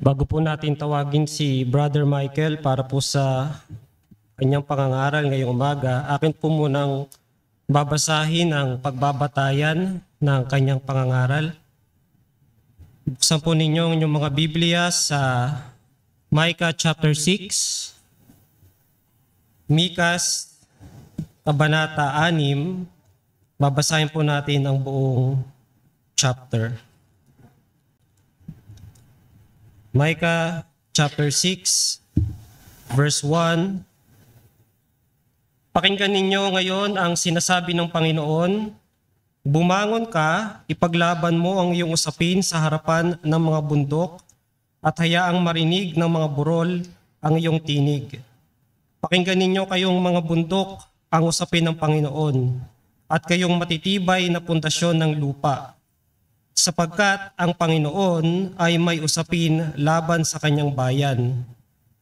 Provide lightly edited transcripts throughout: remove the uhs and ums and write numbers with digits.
Bago po natin tawagin si Brother Michael para po sa kanyang pangangaral ngayong umaga, akin po munang babasahin ang pagbabatayan ng kanyang pangangaral. Buksan po ninyo ang inyong mga Biblia sa Micah chapter 6, Mikas kabanata 6, babasahin po natin ang buong chapter. Micah chapter 6, verse 1. Pakinggan ninyo ngayon ang sinasabi ng Panginoon. Bumangon ka, ipaglaban mo ang iyong usapin sa harapan ng mga bundok at hayaang marinig ng mga burol ang iyong tinig. Pakinggan ninyo kayong mga bundok ang usapin ng Panginoon at kayong matitibay na pundasyon ng lupa. Sapagkat ang Panginoon ay may usapin laban sa kanyang bayan,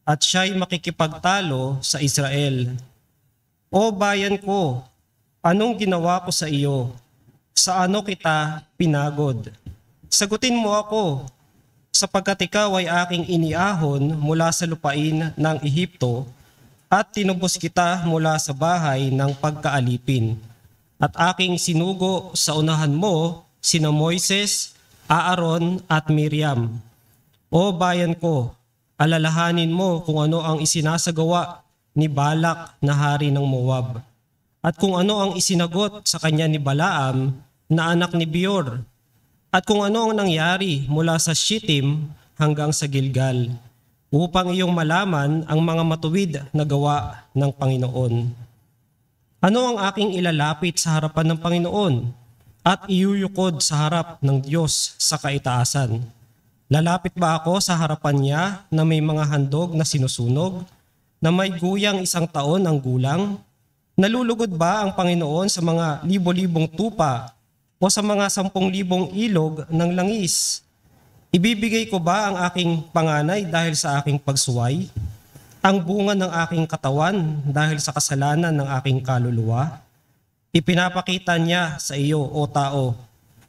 at siya'y makikipagtalo sa Israel. O bayan ko, anong ginawa ko sa iyo? Sa ano kita pinagod? Sagutin mo ako, sapagkat ikaw ay aking iniahon mula sa lupain ng Ehipto, at tinubos kita mula sa bahay ng pagkaalipin. At aking sinugo sa unahan mo, sina Moises, Aaron at Miriam. O bayan ko, alalahanin mo kung ano ang isinasagawa ni Balak na hari ng Moab, at kung ano ang isinagot sa kanya ni Balaam na anak ni Beor, at kung ano ang nangyari mula sa Shittim hanggang sa Gilgal, upang iyong malaman ang mga matuwid na gawa ng Panginoon. Ano ang aking ilalapit sa harapan ng Panginoon at iyuyukod sa harap ng Diyos sa kaitaasan? Lalapit ba ako sa harapan niya na may mga handog na sinusunog, na may guyang 1 taon ang gulang? Nalulugod ba ang Panginoon sa mga libo-libong tupa o sa mga 10,000 ilog ng langis? Ibibigay ko ba ang aking panganay dahil sa aking pagsuway? Ang bunga ng aking katawan dahil sa kasalanan ng aking kaluluwa? Ipinapakita niya sa iyo, o tao,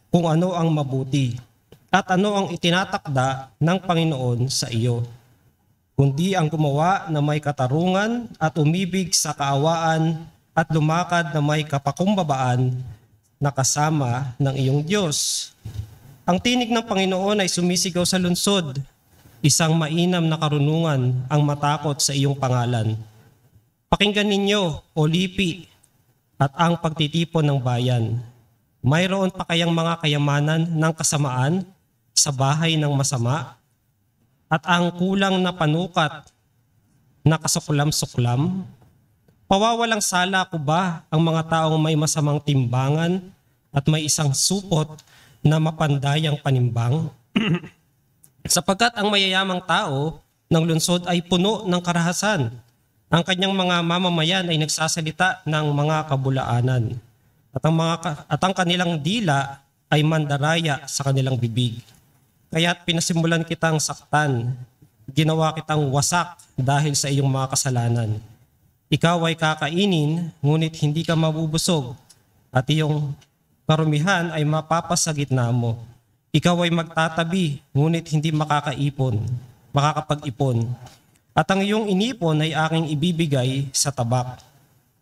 kung ano ang mabuti at ano ang itinatakda ng Panginoon sa iyo, kundi ang gumawa na may katarungan at umibig sa kaawaan at lumakad na may kapakumbabaan na kasama ng iyong Diyos. Ang tinig ng Panginoon ay sumisigaw sa lungsod, isang mainam na karunungan ang matakot sa iyong pangalan. Pakinggan ninyo, o lipi, at ang pagtitipon ng bayan. Mayroon pa kayang mga kayamanan ng kasamaan sa bahay ng masama? At ang kulang na panukat na kasuklam-suklam? Pawawalang sala ko ba ang mga taong may masamang timbangan at may isang supot na mapandayang panimbang? Sapagkat ang mayayamang tao ng lungsod ay puno ng karahasan. Ang kanyang mga mamamayan ay nagsasalita ng mga kabulaanan. At ang kanilang dila ay mandaraya sa kanilang bibig. Kaya't pinasimulan kitang saktan, ginawa kitang wasak dahil sa iyong mga kasalanan. Ikaw ay kakainin, ngunit hindi ka mabubusog, at iyong karumihan ay mapapasa gitna mo. Ikaw ay magtatabi, ngunit hindi makakapag-ipon. At ang iyong inipon ay aking ibibigay sa tabak.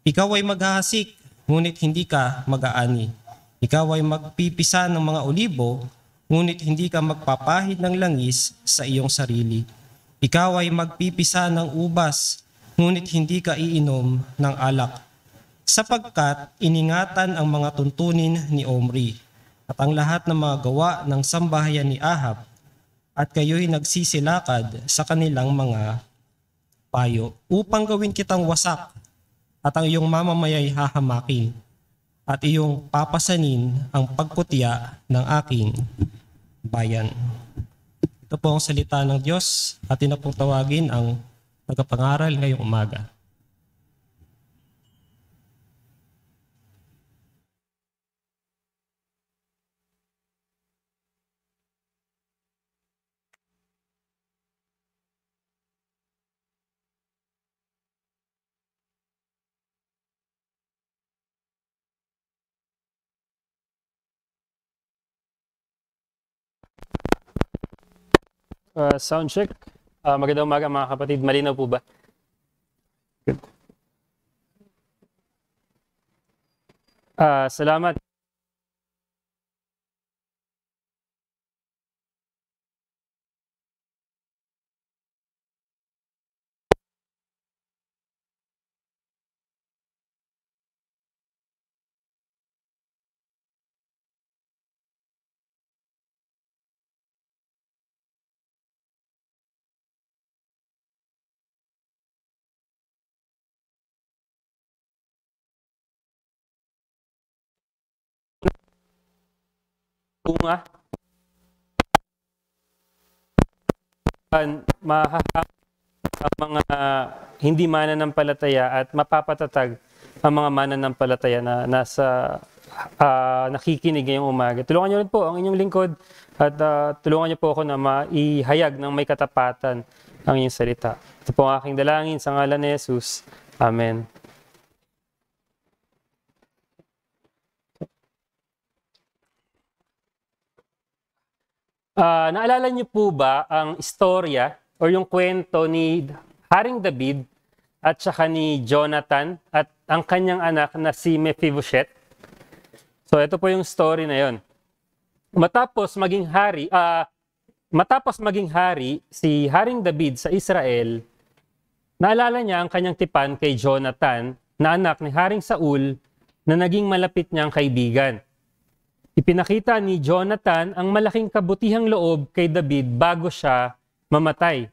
Ikaw ay maghahasik, ngunit hindi ka mag-aani. Ikaw ay magpipisa ng mga olibo, ngunit hindi ka magpapahid ng langis sa iyong sarili. Ikaw ay magpipisa ng ubas, ngunit hindi ka iinom ng alak. Sapagkat iningatan ang mga tuntunin ni Omri at ang lahat ng mga gawa ng sambahayan ni Ahab, at kayo'y nagsisilakad sa kanilang mga payo upang gawin kitang wasak, at ang iyong mamamayay hahamakin, at iyong papasanin ang pagputya ng aking bayan. Ito po ang salita ng Diyos, at ito pong tawagin ang tagapangaral ngayong umaga. Sound check. Magandang umaga mga kapatid. Malinaw po ba? Good. Salamat. Bunga. Mahahap ang mga hindi mananampalataya at mapapatatag ang mga mananampalataya na nasa nakikinig ngayong umaga. Tulungan niyo rin po ang inyong lingkod at tulungan niyo po ako na maihayag ng may katapatan ang inyong salita. Ito po ang aking dalangin sa ngalan ni Jesus. Amen. Naalala niyo po ba ang istorya o yung kwento ni Haring David at saka ni Jonathan at ang kanyang anak na si Mephibosheth? So ito po yung story na yon. Matapos maging hari si Haring David sa Israel, naalala niya ang kanyang tipan kay Jonathan na anak ni Haring Saul na naging malapit niyang kaibigan. Ipinakita ni Jonathan ang malaking kabutihang loob kay David bago siya mamatay.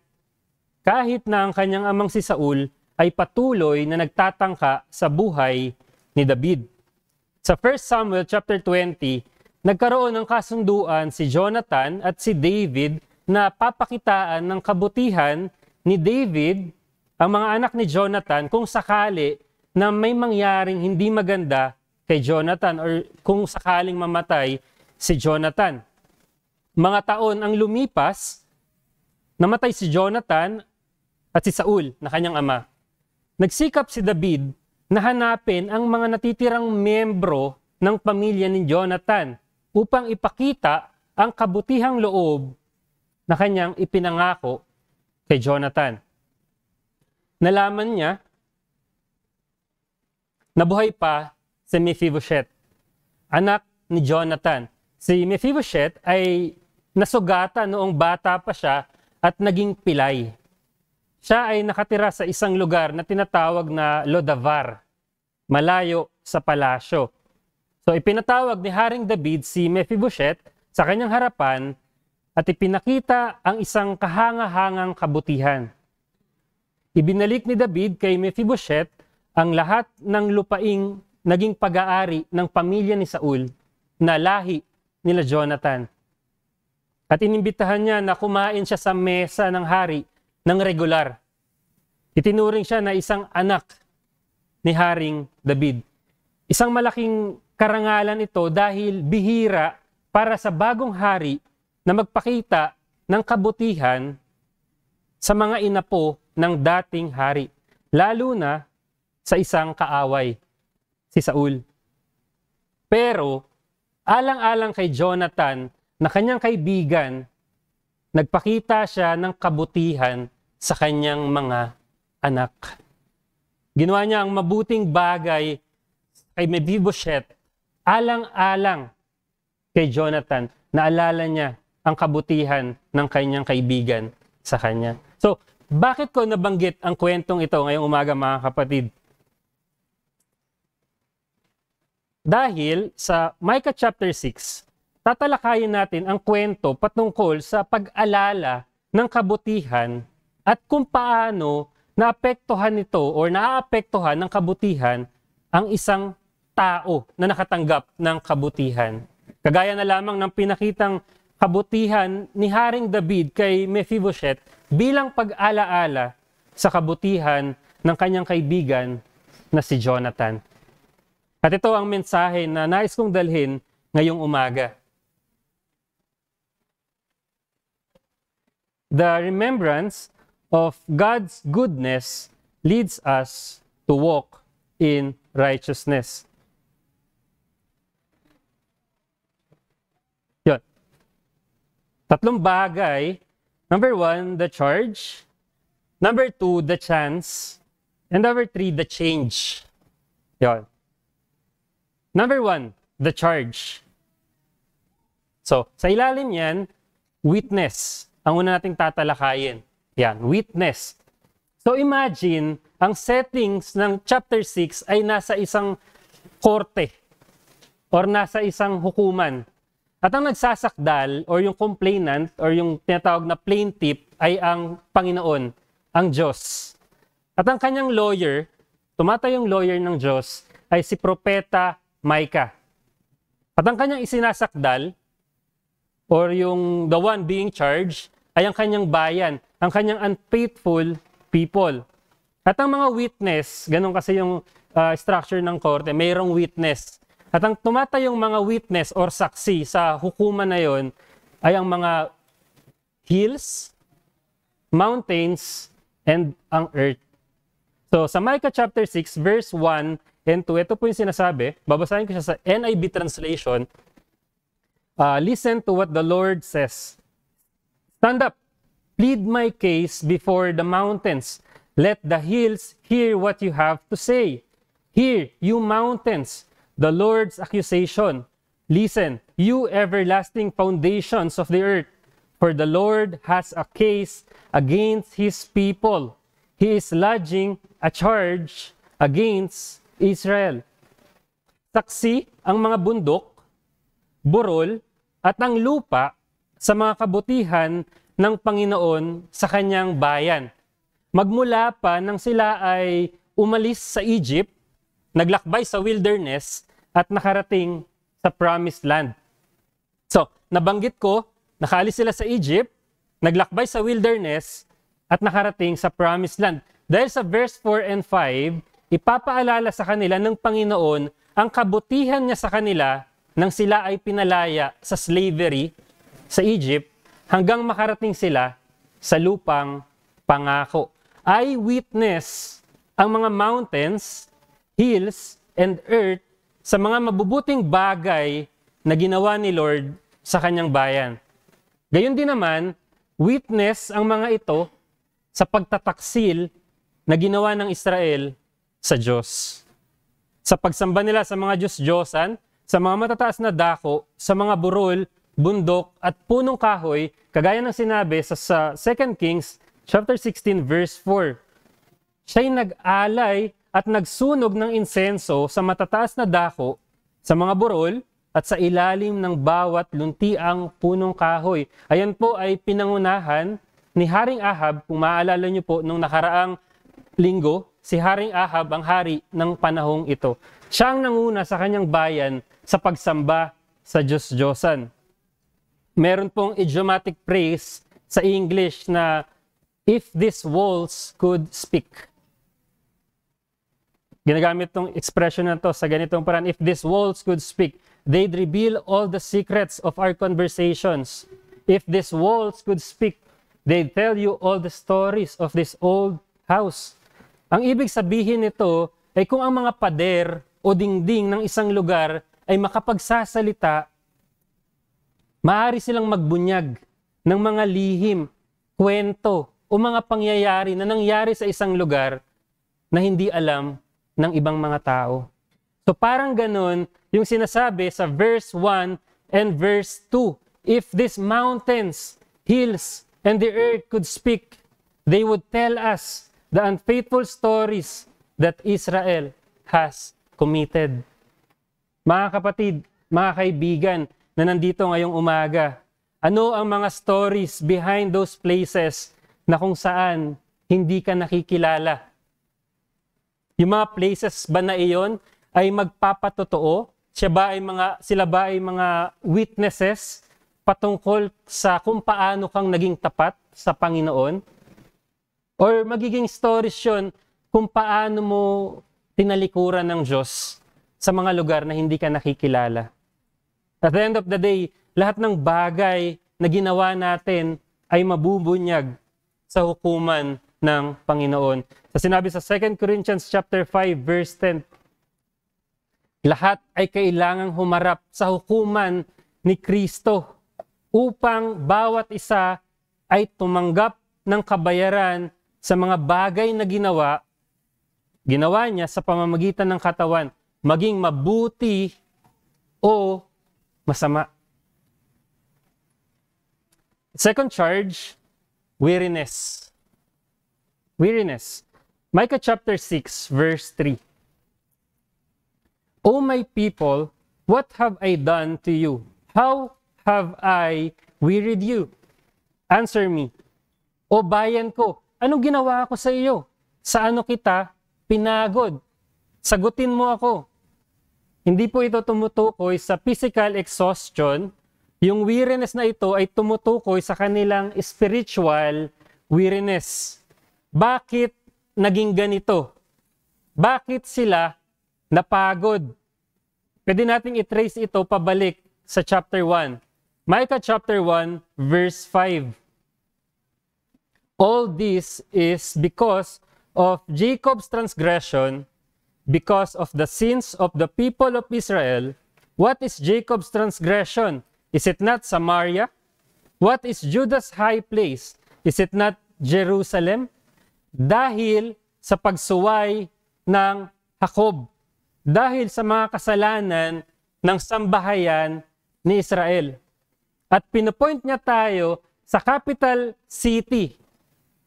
Kahit na ang kanyang amang si Saul ay patuloy na nagtatangka sa buhay ni David. Sa 1 Samuel chapter 20, nagkaroon ng kasunduan si Jonathan at si David na papakitaan ng kabutihan ni David ang mga anak ni Jonathan kung sakali na may mangyaring hindi maganda kay Jonathan or kung sakaling mamatay si Jonathan. Mga taon ang lumipas, namatay si Jonathan at si Saul na kanyang ama. Nagsikap si David na hanapin ang mga natitirang miyembro ng pamilya ni Jonathan upang ipakita ang kabutihang loob na kanyang ipinangako kay Jonathan. Nalaman niya na buhay pa si Mephibosheth, anak ni Jonathan. Si Mephibosheth ay nasugatan noong bata pa siya at naging pilay. Siya ay nakatira sa isang lugar na tinatawag na Lodabar, malayo sa palasyo. So ipinatawag ni Haring David si Mephibosheth sa kanyang harapan at ipinakita ang isang kahanga-hangang kabutihan. Ibinalik ni David kay Mephibosheth ang lahat ng lupaing naging pag-aari ng pamilya ni Saul na lahi nila Jonathan. At inimbitahan niya na kumain siya sa mesa ng hari ng regular. Itinuring siya na isang anak ni Haring David. Isang malaking karangalan ito dahil bihira para sa bagong hari na magpakita ng kabutihan sa mga inapo ng dating hari, lalo na sa isang kaaway, si Saul. Pero, alang-alang kay Jonathan na kanyang kaibigan, nagpakita siya ng kabutihan sa kanyang mga anak. Ginawa niya ang mabuting bagay kay Mephibosheth, alang-alang kay Jonathan, naalala niya ang kabutihan ng kanyang kaibigan sa kanya. So, bakit ko nabanggit ang kwentong ito ngayong umaga mga kapatid? Dahil sa Micah chapter 6, tatalakayin natin ang kwento patungkol sa pag-alala ng kabutihan at kung paano naapektuhan nito o naaapektuhan ng kabutihan ang isang tao na nakatanggap ng kabutihan. Kagaya na lamang ng pinakitang kabutihan ni Haring David kay Mephibosheth bilang pag-alaala sa kabutihan ng kanyang kaibigan na si Jonathan. At ito ang mensahe na nais kong dalhin ngayong umaga. The remembrance of God's goodness leads us to walk in righteousness. Yun. Tatlong bagay Number 1, the charge. Number 2, the chance. And number 3, the change. Yon. Number 1, the charge. So, sa ilalim yan, witness. Ang una nating tatalakayin. Yan, witness. So, imagine, ang settings ng chapter 6 ay nasa isang korte or nasa isang hukuman. At ang nagsasakdal or yung complainant or yung tinatawag na plaintiff ay ang Panginoon, ang Diyos. At ang kanyang lawyer, tumatayong lawyer ng Diyos, ay si Propeta Micah. At ang kanyang isinasakdal or yung the one being charged ay ang kanyang bayan, ang kanyang unfaithful people. At ang mga witness, ganun kasi yung structure ng korte, mayroong witness. At ang tumatayong mga witness or saksi sa hukuman na yon ay ang mga hills, mountains, and ang earth. So sa Micah chapter 6 verse 1 and 2, ito po yung sinasabi. Babasahin ko siya sa NIV translation. Listen to what the Lord says. Stand up, plead my case before the mountains. Let the hills hear what you have to say. Hear, you mountains, the Lord's accusation. Listen, you everlasting foundations of the earth, for the Lord has a case against his people. He is lodging a charge against Israel. Saksi ang mga bundok, burol, at ang lupa sa mga kabutihan ng Panginoon sa kanyang bayan. Magmula pa nang sila ay umalis sa Egypt, naglakbay sa wilderness, at nakarating sa promised land. So, nabanggit ko, nakaalis sila sa Egypt, naglakbay sa wilderness, at nakarating sa promised land. Dahil sa verse 4 and 5, ipapaalala sa kanila ng Panginoon ang kabutihan niya sa kanila nang sila ay pinalaya sa slavery sa Egypt hanggang makarating sila sa lupang pangako. Eyewitness ang mga mountains, hills, and earth sa mga mabubuting bagay na ginawa ni Lord sa kanyang bayan. Gayon din naman, witness ang mga ito sa pagtataksil na ginawa ng Israel sa Diyos. Sa pagsamba nila sa mga Diyos-Diyosan, sa mga matataas na dako, sa mga burol, bundok, at punong kahoy, kagaya ng sinabi sa 2 Kings chapter 16 verse 4. Siya'y nag-alay at nagsunog ng insenso sa matataas na dako, sa mga burol, at sa ilalim ng bawat luntiang punong kahoy. Ayan po ay pinangunahan ni Haring Ahab. Kung maaalala niyo po, nung nakaraang linggo, si Haring Ahab ang hari ng panahong ito. Siya ang nanguna sa kanyang bayan sa pagsamba sa Diyos-Diyosan. Meron pong idiomatic phrase sa English na, if these walls could speak. Ginagamit tong expression na to sa ganitong paraan. If these walls could speak, they'd reveal all the secrets of our conversations. If these walls could speak, they'd tell you all the stories of this old house. Ang ibig sabihin nito ay kung ang mga pader o dingding ng isang lugar ay makapagsasalita, maaari silang magbunyag ng mga lihim, kwento, o mga pangyayari na nangyari sa isang lugar na hindi alam ng ibang mga tao. So parang ganun yung sinasabi sa verse 1 and verse 2. If these mountains, hills, and the earth could speak, they would tell us the unfaithful stories that Israel has committed. Mga kapatid, mga kaibigan na nandito ngayong umaga, ano ang mga stories behind those places na kung saan hindi ka nakikilala? Yung mga places ba na iyon ay magpapatotoo? Sila ba ay mga witnesses patungkol sa kung paano kang naging tapat sa Panginoon? Or magiging stories yun kung paano mo tinalikuran ng Diyos sa mga lugar na hindi ka nakikilala? At the end of the day, lahat ng bagay na ginawa natin ay mabubunyag sa hukuman ng Panginoon. Sa sinabi sa 2 Corinthians chapter 5 verse 10, lahat ay kailangang humarap sa hukuman ni Kristo upang bawat isa ay tumanggap ng kabayaran sa mga bagay na ginawa niya sa pamamagitan ng katawan, maging mabuti o masama. Second charge, weariness. Weariness. Micah chapter 6, verse 3. O my people, what have I done to you? How have I wearied you? Answer me. O bayan ko, anong ginawa ko sa iyo? Sa ano kita pinagod? Sagutin mo ako. Hindi po ito tumutukoy sa physical exhaustion. Yung weariness na ito ay tumutukoy sa kanilang spiritual weariness. Bakit naging ganito? Bakit sila napagod? Pwede nating i-trace ito pabalik sa chapter 1. Micah chapter 1, verse 5. All this is because of Jacob's transgression, because of the sins of the people of Israel. What is Jacob's transgression? Is it not Samaria? What is Judah's high place? Is it not Jerusalem? Dahil sa pagsuway ng Jacob, dahil sa mga kasalanan ng sambahayan ni Israel. At pinupoint niya tayo sa capital city.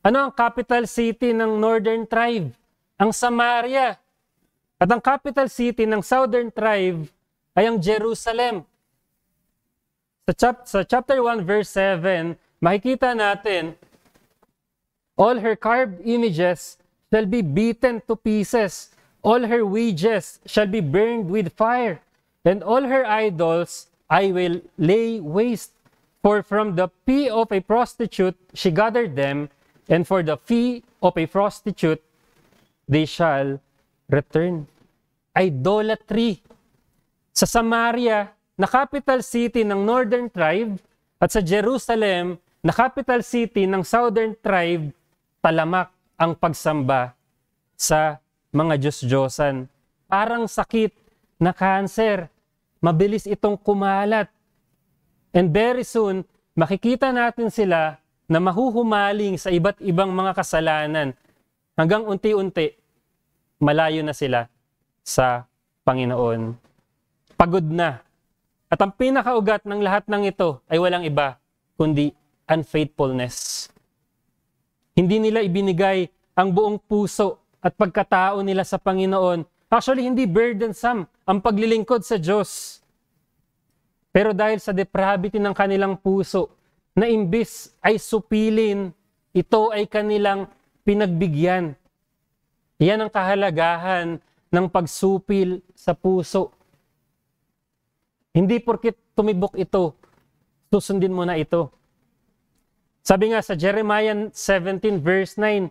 Ano ang capital city ng northern tribe? Ang Samaria. At ang capital city ng southern tribe ay ang Jerusalem. Sa chapter 1 verse 7, makikita natin, all her carved images shall be beaten to pieces. All her wages shall be burned with fire. And all her idols I will lay waste. For from the fee of a prostitute she gathered them, and for the fee of a prostitute they shall return. Idolatry. Sa Samaria, na capital city ng northern tribe, at sa Jerusalem, na capital city ng southern tribe, talamak ang pagsamba sa mga Diyos-Diyosan. Parang sakit na cancer. Mabilis itong kumalat. And very soon, makikita natin sila na mahuhumaling sa iba't ibang mga kasalanan. Hanggang unti-unti, malayo na sila sa Panginoon. Pagod na. At ang pinakaugat ng lahat ng ito ay walang iba, kundi unfaithfulness. Hindi nila ibinigay ang buong puso at pagkatao nila sa Panginoon. Actually, hindi burdensome ang paglilingkod sa Diyos. Pero dahil sa depravity ng kanilang puso, na imbis ay supilin, ito ay kanilang pinagbigyan. Yan ang kahalagahan ng pagsupil sa puso. Hindi porket tumibok ito, susundin mo na ito. Sabi nga sa Jeremiah 17 verse 9,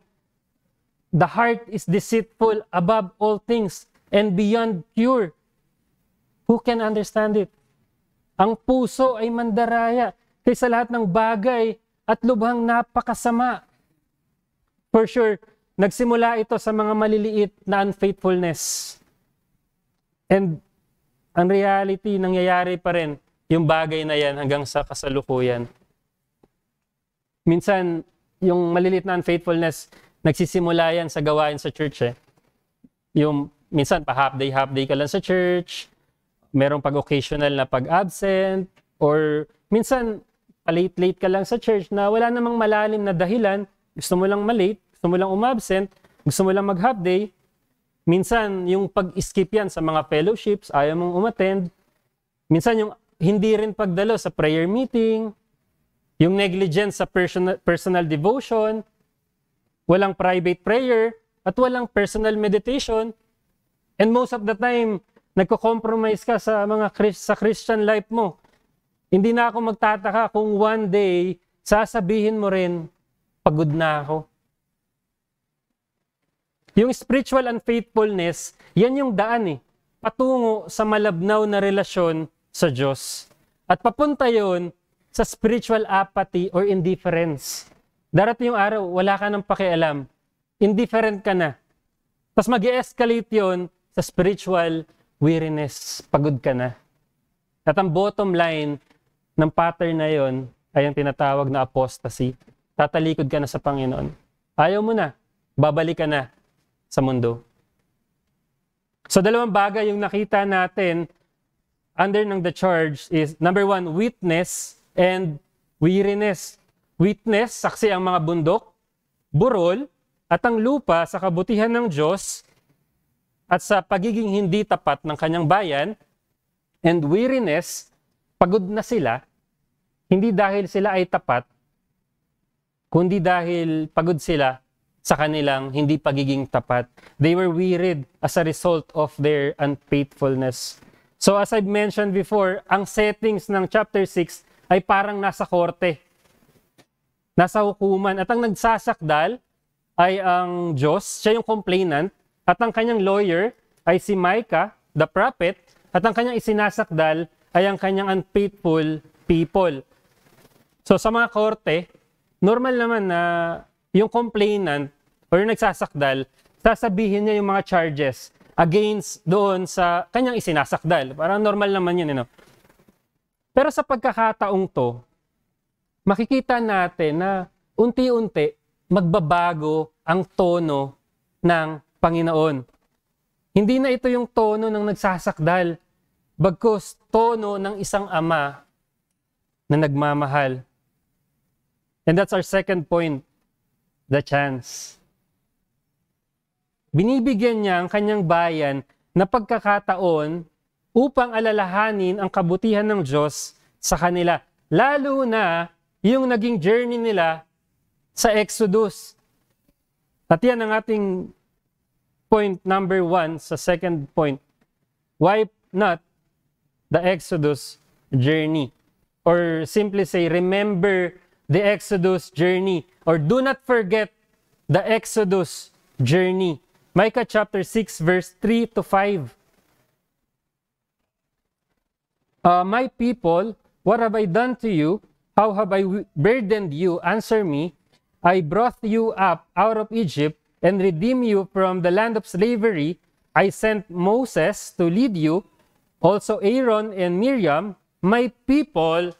the heart is deceitful above all things and beyond cure. Who can understand it? Ang puso ay mandaraya kaysa lahat ng bagay at lubhang napakasama. For sure, nagsimula ito sa mga maliliit na unfaithfulness. And ang reality, nangyayari pa rin yung bagay na yan hanggang sa kasalukuyan. Minsan, yung maliliit na unfaithfulness, nagsisimula yan sa gawain sa church. Yung minsan, pa half day ka lang sa church, merong pag-occasional na pag-absent, or minsan, pa-late ka lang sa church na wala namang malalim na dahilan, gusto mo lang malate, gusto mo lang umabsent, gusto mo lang mag-half day. Minsan, yung pag-skip yan sa mga fellowships, ayaw mong umattend. Minsan, yung hindi rin pagdalo sa prayer meeting, yung negligence sa personal devotion, walang private prayer, at walang personal meditation. And most of the time, nagko-compromise ka sa sa Christian life mo. Hindi na ako magtataka kung one day, sasabihin mo rin, pagod na ako. Yung spiritual unfaithfulness, yan yung daan patungo sa malabnaw na relasyon sa Diyos. At papunta yon sa spiritual apathy or indifference. Darating yung araw, wala ka ng pakialam. Indifferent ka na. Tapos mag-escalate yon sa spiritual weariness. Pagod ka na. At ang bottom line ng pattern na yon ay ang tinatawag na apostasy. tatalikod ka na sa Panginoon. Ayaw mo na, babalik ka na sa mundo. So dalawang bagay yung nakita natin under ng the charge is, number 1, witness and weariness. Witness, saksi ang mga bundok, burol, at ang lupa sa kabutihan ng Diyos at sa pagiging hindi tapat ng kanyang bayan. And weariness, pagod na sila, hindi dahil sila ay tapat, kundi dahil pagod sila sa kanilang hindi pagiging tapat. They were wearied as a result of their unfaithfulness. So as I've mentioned before, ang settings ng chapter 6 ay parang nasa korte, nasa hukuman. At ang nagsasakdal ay ang Diyos, siya yung complainant, at ang kanyang lawyer ay si Micah, the prophet, at ang kanyang isinasakdal ay ang kanyang unfaithful people. So sa mga korte, normal naman na yung complainant or yung nagsasakdal, sasabihin niya yung mga charges against doon sa kanyang isinasakdal. Parang normal naman yun, you know? Pero sa pagkakataong to, makikita natin na unti-unti magbabago ang tono ng Panginoon. Hindi na ito yung tono ng nagsasakdal, bagkus tono ng isang ama na nagmamahal. And that's our second point, the chance. Binibigyan niya ang kanyang bayan na pagkakataon upang alalahanin ang kabutihan ng Diyos sa kanila. Lalo na yung naging journey nila sa Exodus. At yan ang ating point number 1 sa second point. Why not the Exodus journey? Or simply say, remember the Exodus journey. Or do not forget the Exodus journey. Micah chapter 6 verse 3 to 5. My people, what have I done to you? How have I burdened you? Answer me. I brought you up out of Egypt and redeemed you from the land of slavery. I sent Moses to lead you, also Aaron and Miriam. My people,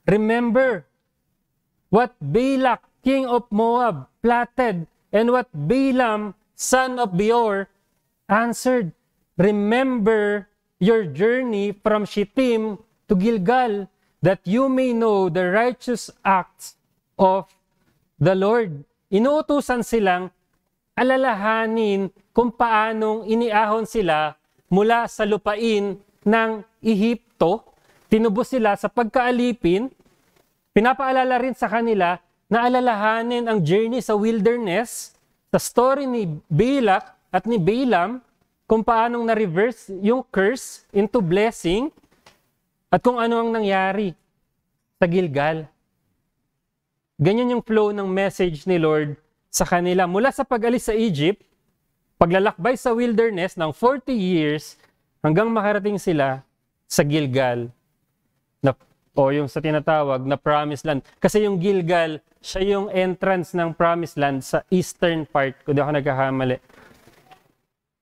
remember what Balak, king of Moab, plotted, and what Balaam, son of Beor, answered. Remember your journey from Shittim to Gilgal, that you may know the righteous acts of the Lord. Inuutusan silang alalahanin kung paanong iniahon sila mula sa lupain ng Ehipto. Tinubos sila sa pagkaalipin. Pinapaalala rin sa kanila na alalahanin ang journey sa wilderness, sa story ni Balak at ni Balaam, kung paanong na-reverse yung curse into blessing, at kung ano ang nangyari sa Gilgal. Ganyan yung flow ng message ni Lord sa kanila. Mula sa pag-alis sa Egypt, paglalakbay sa wilderness ng 40 years, hanggang makarating sila sa Gilgal. O yung sa tinatawag na Promised Land. Kasi yung Gilgal, siya yung entrance ng Promised Land sa eastern part, kung di ako nagkakamali.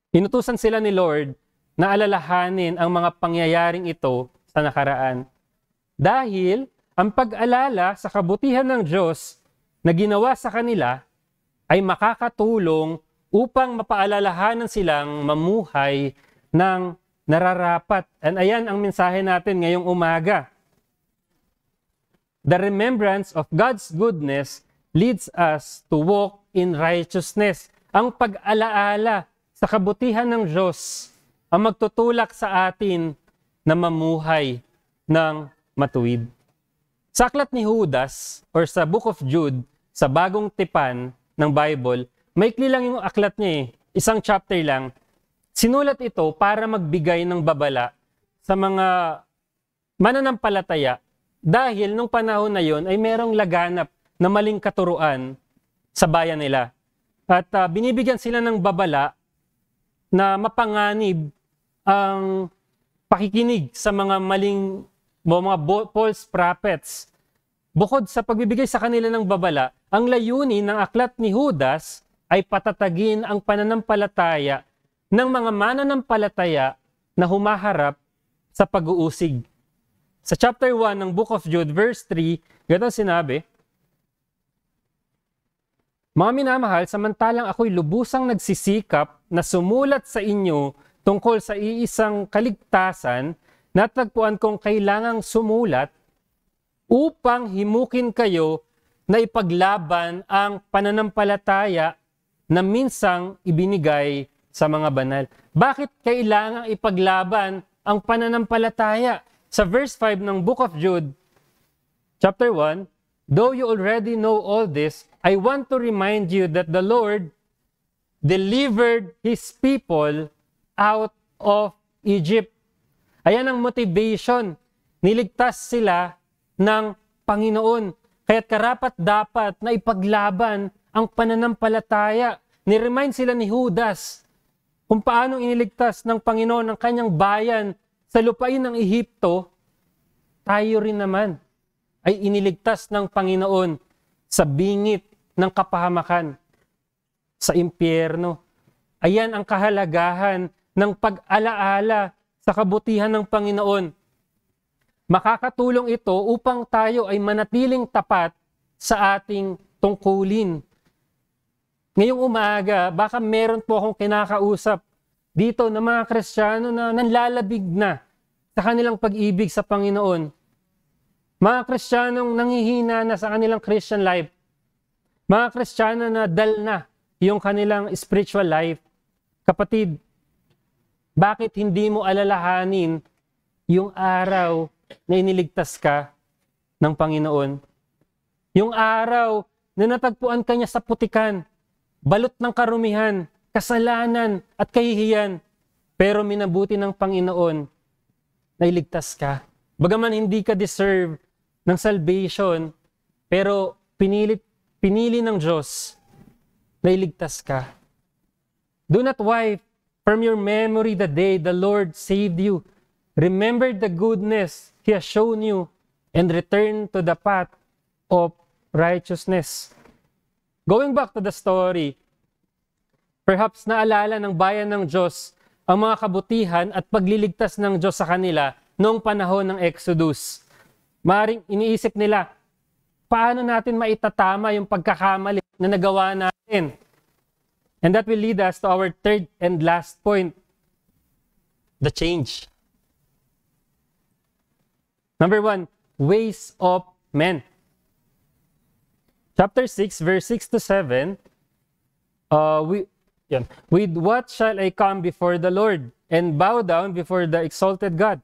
Inutusan sila ni Lord na alalahanin ang mga pangyayaring ito sa nakaraan. Dahil ang pag-alala sa kabutihan ng Diyos na ginawa sa kanila ay makakatulong upang mapaalalahanan silang mamuhay ng nararapat. And ayan ang mensahe natin ngayong umaga. The remembrance of God's goodness leads us to walk in righteousness. Ang pag-alaala sa kabutihan ng Diyos ang magtutulak sa atin na mamuhay ng matuwid. Sa aklat ni Judas or sa Book of Jude, sa bagong tipan ng Bible, maikli lang yung aklat niya eh. Isang chapter lang. Sinulat ito para magbigay ng babala sa mga mananampalataya dahil nung panahon na yon ay merong laganap na maling katuruan sa bayan nila. At binibigyan sila ng babala na mapanganib ang pakikinig sa mga maling mga false prophets. Bukod sa pagbibigay sa kanila ng babala, ang layunin ng aklat ni Judas ay patatagin ang pananampalataya ng mga mananampalataya na humaharap sa pag-uusig. Sa chapter 1 ng Book of Jude, verse 3, ganito sinabi, Mga minamahal, samantalang ako'y lubusang nagsisikap na sumulat sa inyo tungkol sa iisang kaligtasan, natagpuan kong kailangang sumulat upang himukin kayo na ipaglaban ang pananampalataya na minsang ibinigay sa mga banal. Bakit kailangang ipaglaban ang pananampalataya? Sa verse 5 ng Book of Jude, chapter 1, though you already know all this, I want to remind you that the Lord delivered His people out of Egypt. Ayan ang motivation. Niligtas sila ng Panginoon. Kaya't karapat-dapat na ipaglaban ang pananampalataya. Ni-remind sila ni Judas kung paano iniligtas ng Panginoon ang kanyang bayan sa lupain ng Ehipto. Tayo rin naman ay iniligtas ng Panginoon sa bingit ng kapahamakan, sa impyerno. Ayan ang kahalagahan ng pag-alaala sa kabutihan ng Panginoon. Makakatulong ito upang tayo ay manatiling tapat sa ating tungkulin. Ngayong umaga, baka meron po akong kinakausap dito na mga Kristiyano na nanlalabig na sa kanilang pag-ibig sa Panginoon. Mga Kristiyanong nanghihina na sa kanilang Christian life. Mga Kristiyano na dal na yung kanilang spiritual life. Kapatid, bakit hindi mo alalahanin yung araw na iniligtas ka ng Panginoon? Yung araw na natagpuan ka niya sa putikan, balot ng karumihan, kasalanan at kahihiyan, pero minabuti ng Panginoon na iligtas ka. Bagaman hindi ka deserve ng salvation, pero pinili ng Diyos na iligtas ka. Do not wipe from your memory the day the Lord saved you. Remember the goodness He has shown you and return to the path of righteousness. Going back to the story, perhaps naalala ng bayan ng Diyos ang mga kabutihan at pagliligtas ng Diyos sa kanila noong panahon ng Exodus. Maring iniisip nila, paano natin maitatama yung pagkakamali na nagawa natin? And that will lead us to our third and last point, the change. Number 1, ways of men. Chapter 6, verse 6 to 7, with what shall I come before the Lord and bow down before the exalted God?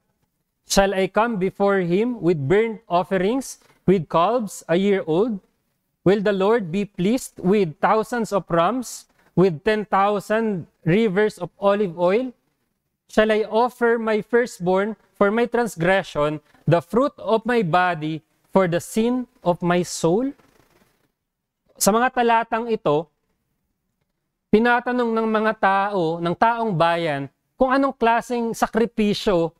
Shall I come before Him with burnt offerings, with calves a year old? Will the Lord be pleased with thousands of rams, with 10,000 rivers of olive oil? Shall I offer my firstborn for my transgression, the fruit of my body for the sin of my soul? Sa mga talatang ito, tinatanong ng mga tao, ng taong bayan, kung anong klaseng sakripisyo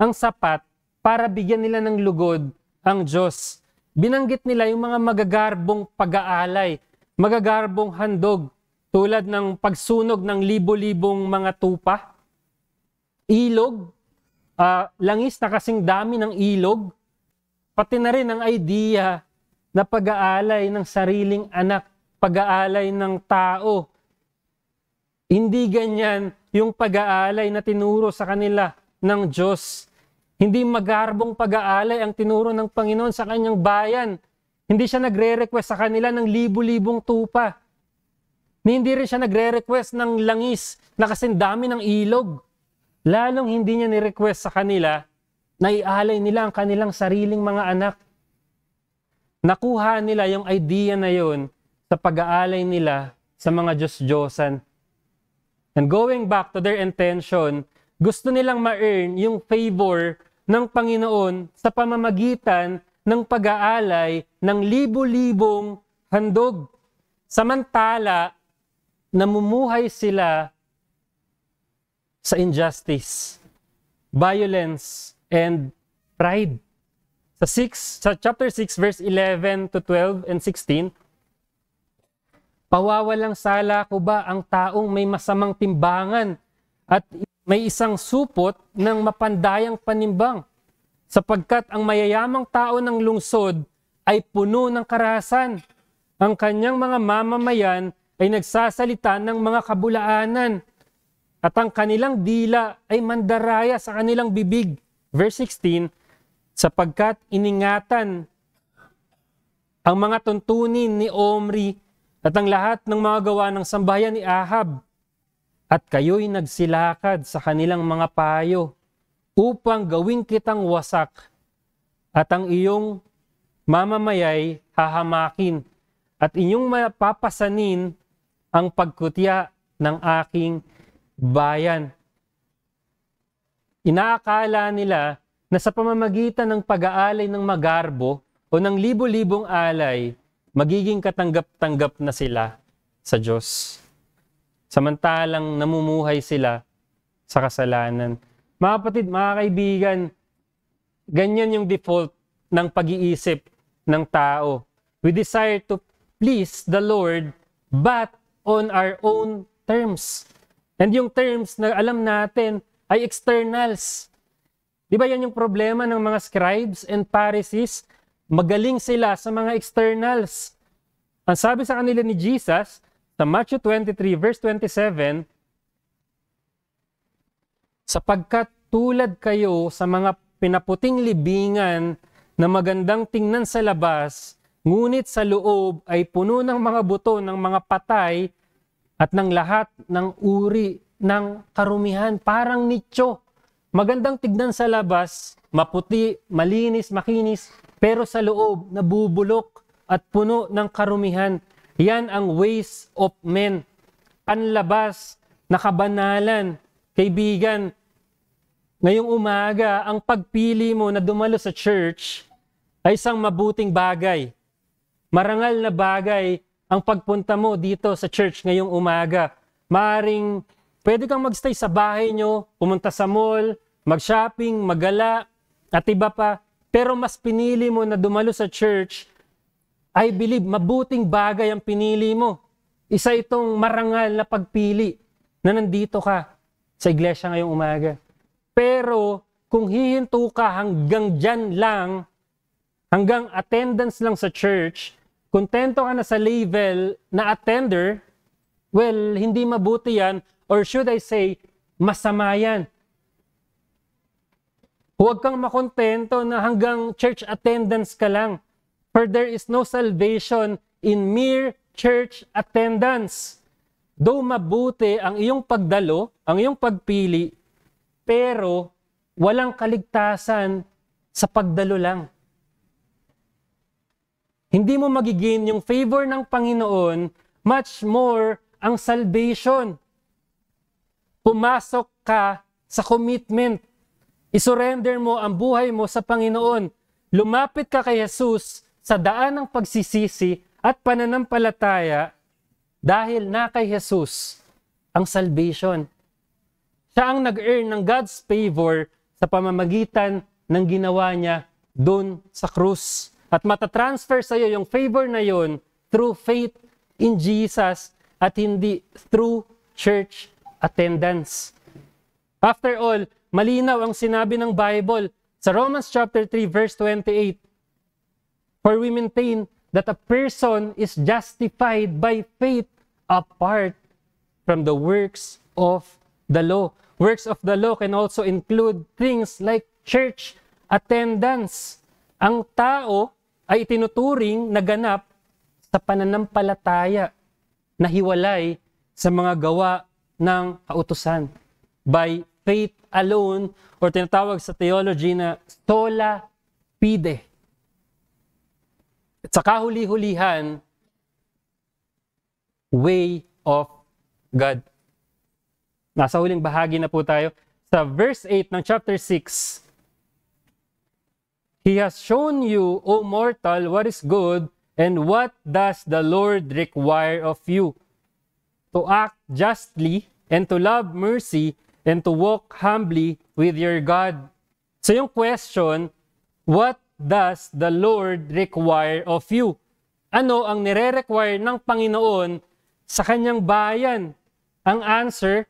ang sapat para bigyan nila ng lugod ang Diyos. Binanggit nila yung mga magagarbong pag-aalay, magagarbong handog, tulad ng pagsunog ng libo-libong mga tupa, ilog, langis na kasing dami ng ilog, pati na rin ang idea na pag-aalay ng sariling anak, pag-aalay ng tao. Hindi ganyan yung pag-aalay na tinuro sa kanila ng Diyos. Hindi magarbong pag-aalay ang tinuro ng Panginoon sa kanyang bayan. Hindi siya nagre-request sa kanila ng libo-libong tupa. Hindi rin siya nagre-request ng langis na kasing dami ng ilog. Lalong hindi niya ni-request sa kanila na ialay nila ang kanilang sariling mga anak. Nakuha nila yung idea na yon sa pag-aalay nila sa mga Diyos-Diyosan. And going back to their intention, gusto nilang ma-earn yung favor ng Panginoon sa pamamagitan ng pag-aalay ng libo-libong handog. Samantala, namumuhay sila sa injustice, violence, and pride. Sa chapter 6, verse 11 to 12 and 16, pawawalang sala ko ba ang taong may masamang timbangan at may isang supot ng mapandayang panimbang, sapagkat ang mayayamang tao ng lungsod ay puno ng karahasan ang kanyang mga mamamayan ay nagsasalita ng mga kabulaanan, at ang kanilang dila ay mandaraya sa kanilang bibig. Verse 16, sapagkat iningatan ang mga tuntunin ni Omri at ang lahat ng mga gawa ng sambahayan ni Ahab, at kayo'y nagsilakad sa kanilang mga payo upang gawin kitang wasak, at ang iyong mamamayay hahamakin, at inyong mapapasanin ang pagkutya ng aking bayan. Inaakala nila na sa pamamagitan ng pag-aalay ng magarbo o ng libo-libong alay, magiging katanggap-tanggap na sila sa Diyos. Samantalang namumuhay sila sa kasalanan. Mga kapatid, mga kaibigan, ganyan yung default ng pag-iisip ng tao. We desire to please the Lord, but on our own terms. And yung terms na alam natin ay externals. Di ba yan yung problema ng mga scribes and Pharisees? Magaling sila sa mga externals. Ang sabi sa kanila ni Jesus, sa Matthew 23 verse 27, sapagkat tulad kayo sa mga pinaputing libingan na magandang tingnan sa labas, ngunit sa loob ay puno ng mga buto ng mga patay at ng lahat ng uri ng karumihan. Parang nicho. Magandang tignan sa labas, maputi, malinis, makinis, pero sa loob, nabubulok at puno ng karumihan. Yan ang ways of men. Panlabas na kabanalan. Kaibigan, ngayong umaga, ang pagpili mo na dumalo sa church ay isang mabuting bagay. Marangal na bagay ang pagpunta mo dito sa church ngayong umaga. Maaring pwede kang magstay sa bahay nyo, pumunta sa mall, mag-shopping, magala, at iba pa. Pero mas pinili mo na dumalo sa church, I believe mabuting bagay ang pinili mo. Isa itong marangal na pagpili na nandito ka sa iglesia ngayong umaga. Pero kung hihinto ka hanggang dyan lang, hanggang attendance lang sa church, kontento ka na sa level na attender, well, hindi mabuti yan, or should I say, masama yan. Huwag kang makontento na hanggang church attendance ka lang. For there is no salvation in mere church attendance. Though mabuti ang iyong pagdalo, ang iyong pagpili, pero walang kaligtasan sa pagdalo lang. Hindi mo magiging yung favor ng Panginoon, much more ang salvation. Pumasok ka sa commitment. Isurrender mo ang buhay mo sa Panginoon. Lumapit ka kay Jesus sa daan ng pagsisisi at pananampalataya dahil na kay Jesus ang salvation. Siya ang nag-earn ng God's favor sa pamamagitan ng ginawa niya doon sa krus. At matatransfer sa iyo yung favor na yon through faith in Jesus at hindi through church attendance. After all, malinaw ang sinabi ng Bible sa Romans chapter 3 verse 28. For we maintain that a person is justified by faith apart from the works of the law. Works of the law can also include things like church attendance. Ang tao ay itinuturing na ganap sa pananampalataya na hiwalay sa mga gawa ng kautusan. By faith alone, or tinatawag sa theology na sola fide. At sa kahuli-hulihan, way of God. Nasa huling bahagi na po tayo. Sa verse 8 ng chapter 6, He has shown you, O mortal, what is good, and what does the Lord require of you? To act justly, and to love mercy, and to walk humbly with your God. So yung question, what does the Lord require of you? Ano ang nire-require ng Panginoon sa kanyang bayan? Ang answer,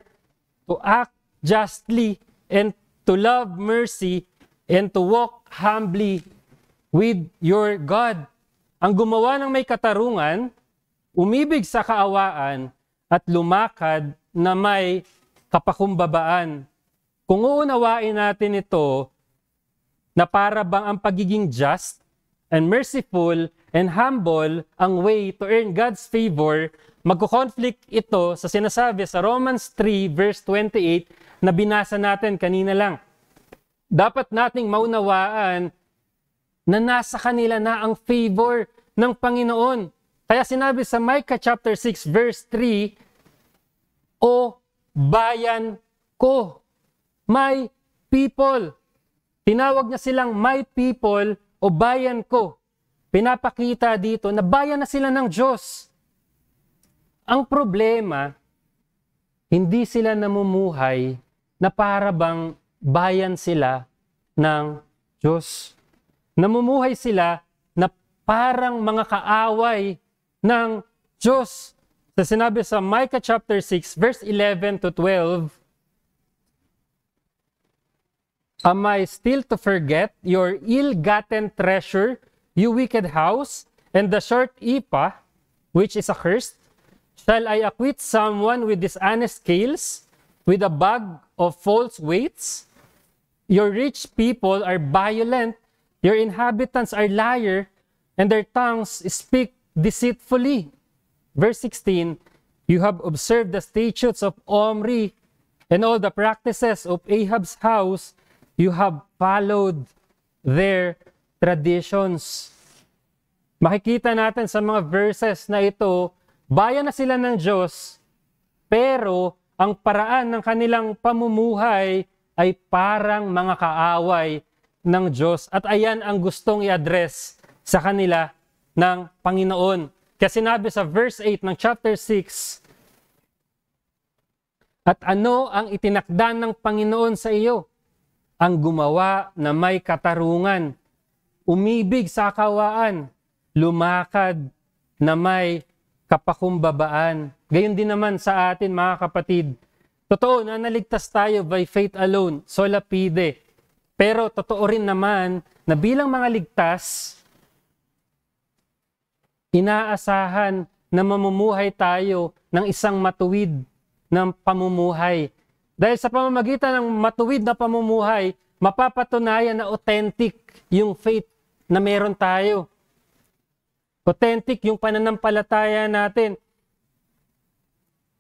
to act justly, and to love mercy, and to walk humbly with your God. Ang gumawa ng may katarungan umibig sa kaawaan, at lumakad na may kapakumbabaan. Kung uunawain natin ito, na para bang ang pagiging just and merciful and humble ang way to earn God's favor, magko-conflict ito sa sinasabi sa Romans 3 verse 28 na binasa natin kanina lang. Dapat nating maunawaan na nasa kanila na ang favor ng Panginoon. Kaya sinabi sa Micah chapter 6 verse 3, O bayan ko, my people. Tinawag niya silang my people o bayan ko. Pinapakita dito na bayan na sila ng Diyos. Ang problema, hindi sila namumuhay na para bang bayan sila ng Diyos. Namumuhay sila na parang mga kaaway ng Diyos. Sa sinabi sa Micah chapter 6 verse 11 to 12, Am I still to forget your ill-gotten treasure, you wicked house, and the short ephah, which is accursed? Shall I acquit someone with dishonest scales, with a bag of false weights? Your rich people are violent, your inhabitants are liar, and their tongues speak deceitfully. Verse 16, You have observed the statutes of Omri, and all the practices of Ahab's house, you have followed their traditions. Makikita natin sa mga verses na ito, bayan na sila ng Diyos, pero ang paraan ng kanilang pamumuhay ay parang mga kaaway ng Diyos. At ayan ang gustong i-address sa kanila ng Panginoon. Kaya sinabi sa verse 8 ng chapter 6, At ano ang itinakda ng Panginoon sa iyo? Ang gumawa na may katarungan, umibig sa kawaan, lumakad na may kapakumbabaan. Gayon din naman sa atin mga kapatid. Totoo na naligtas tayo by faith alone, sola fide. Pero totoo rin naman na bilang mga ligtas, inaasahan na mamumuhay tayo ng isang matuwid ng pamumuhay. Dahil sa pamamagitan ng matuwid na pamumuhay, mapapatunayan na authentic yung faith na meron tayo. Authentic yung pananampalataya natin.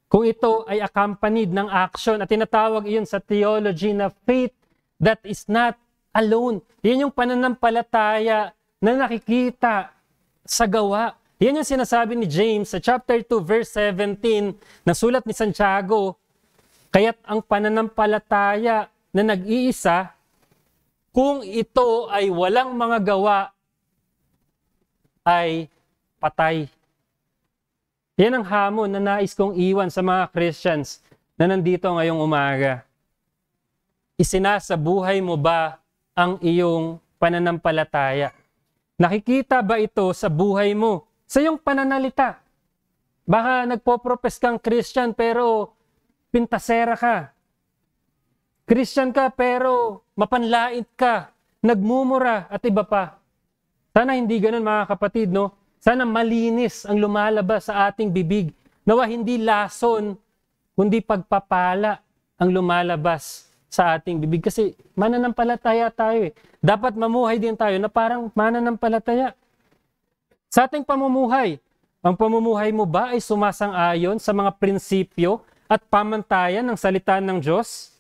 Kung ito ay accompanied ng action, at tinatawag iyon sa theology na faith that is not alone. Yan yung pananampalataya na nakikita sa gawa. Yan yung sinasabi ni James sa chapter 2 verse 17 ng sulat ni Santiago. Kaya't ang pananampalataya na nag-iisa, kung ito ay walang mga gawa, ay patay. Yan ang hamon na nais kong iwan sa mga Christians na nandito ngayong umaga. Isinasa buhay mo ba ang iyong pananampalataya? Nakikita ba ito sa buhay mo? Sa iyong pananalita? Baka nagpo-profess kang Christian pero pintasera ka. Christian ka pero mapanlait ka, nagmumura at iba pa. Sana hindi ganun mga kapatid, no? Sana malinis ang lumalabas sa ating bibig. Nawa hindi lason, kundi pagpapala ang lumalabas sa ating bibig. Kasi mananampalataya tayo eh. Dapat mamuhay din tayo na parang mananampalataya. Sa ating pamumuhay, ang pamumuhay mo ba ay sumasang-ayon sa mga prinsipyo at pamantayan ng salita ng Diyos?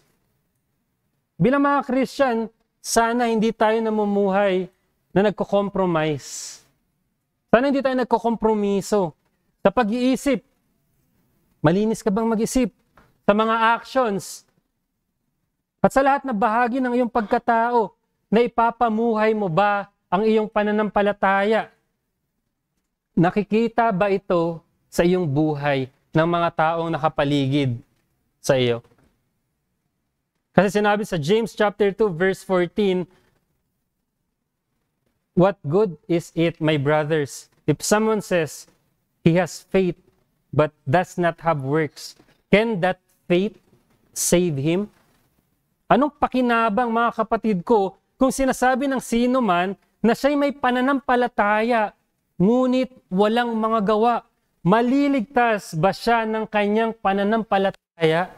Bilang mga Christian, sana hindi tayo namumuhay na nagko-compromise. Sana hindi tayo nagko-kompromiso sa pag-iisip. Malinis ka bang mag-isip? Sa mga actions. At sa lahat na bahagi ng iyong pagkatao, na ipapamuhay mo ba ang iyong pananampalataya? Nakikita ba ito sa iyong buhay ng mga taong nakapaligid sa iyo? Kasi sinabi sa James chapter 2 verse 14, What good is it, my brothers, if someone says he has faith but does not have works? Can that faith save him? Anong pakinabang mga kapatid ko kung sinasabi ng sino man na siya'y may pananampalataya, ngunit walang mga gawa? Maliligtas ba siya ng kanyang pananampalataya?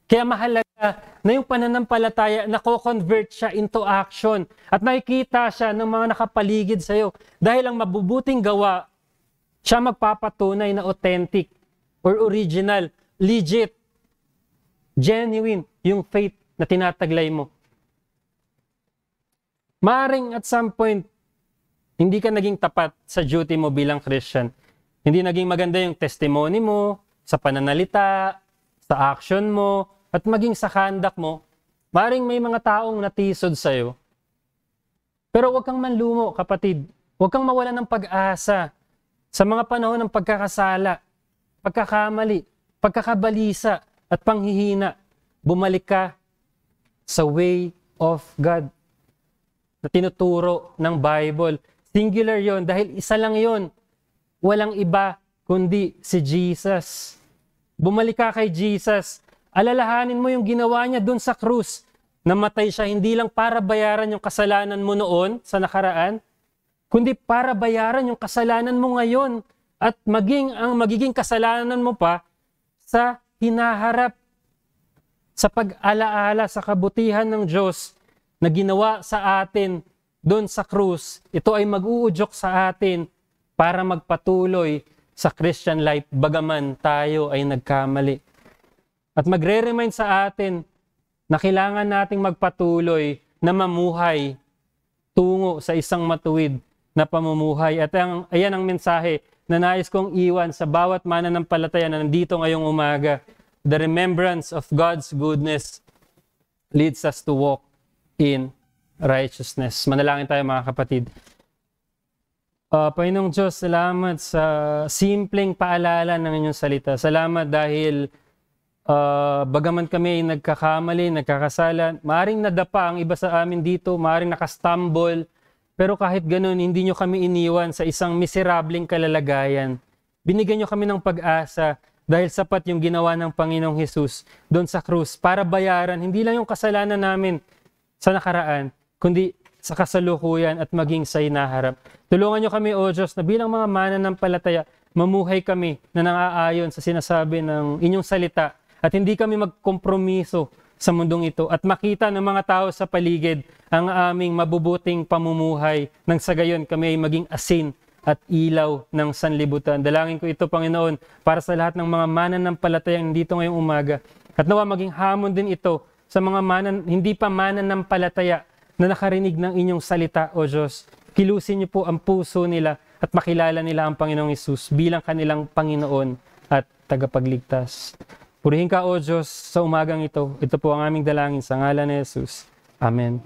Kaya mahalaga na yung pananampalataya, nako-convert siya into action at nakikita siya ng mga nakapaligid sa iyo. Dahil ang mabubuting gawa, siya magpapatunay na authentic or original, legit, genuine yung faith na tinataglay mo. Maaring at some point, hindi ka naging tapat sa duty mo bilang Christian. Hindi naging maganda yung testimony mo, sa pananalita, sa action mo, at maging sa conduct mo. Maaring may mga taong natisod sa'yo. Pero huwag kang manlumo, kapatid. Huwag kang mawalan ng pag-asa sa mga panahon ng pagkakasala, pagkakamali, pagkakabalisa, at panghihina. Bumalik ka sa way of God na tinuturo ng Bible. Singular yon dahil isa lang yon. Walang iba kundi si Jesus. Bumalik ka kay Jesus. Alalahanin mo yung ginawa niya dun sa krus. Namatay siya hindi lang para bayaran yung kasalanan mo noon sa nakaraan, kundi para bayaran yung kasalanan mo ngayon at magiging kasalanan mo pa sa hinaharap, sa pag-alaala sa kabutihan ng Diyos na ginawa sa atin doon sa krus. Ito ay mag-uudyok sa atin para magpatuloy sa Christian life bagaman tayo ay nagkamali. At magre-remind sa atin na kailangan nating magpatuloy na mamuhay tungo sa isang matuwid na pamumuhay. At ayan ang mensahe na nais kong iwan sa bawat mananampalataya na nandito ngayong umaga. The remembrance of God's goodness leads us to walk in righteousness. Manalangin tayo mga kapatid. Panginoong Diyos, salamat sa simpleng paalala ng inyong salita. Salamat dahil bagaman kami ay nagkakamali, nagkakasala, maaring nadapa ang iba sa amin dito, maaring nakastumble, pero kahit ganun, hindi nyo kami iniwan sa isang miserableng kalalagayan. Binigyan nyo kami ng pag-asa dahil sapat yung ginawa ng Panginoong Hesus doon sa krus para bayaran, hindi lang yung kasalanan namin sa nakaraan, kundi sa kasalukuyan at maging sa hinaharap. Tulungan nyo kami, O Diyos, na bilang mga mananampalataya, mamuhay kami na nang-aayon sa sinasabi ng inyong salita at hindi kami magkompromiso sa mundong ito at makita ng mga tao sa paligid ang aming mabubuting pamumuhay nang sa gayon kami ay maging asin at ilaw ng sanlibutan. Dalangin ko ito, Panginoon, para sa lahat ng mga mananampalatayang dito ngayong umaga at nawa maging hamon din ito sa mga hindi pa mananampalataya na nakarinig ng inyong salita, O Diyos. Kilusin niyo po ang puso nila at makilala nila ang Panginoong Hesus bilang kanilang Panginoon at tagapagligtas. Purihin ka, O Diyos, sa umagang ito. Ito po ang aming dalangin sa ngalan ni Hesus. Amen.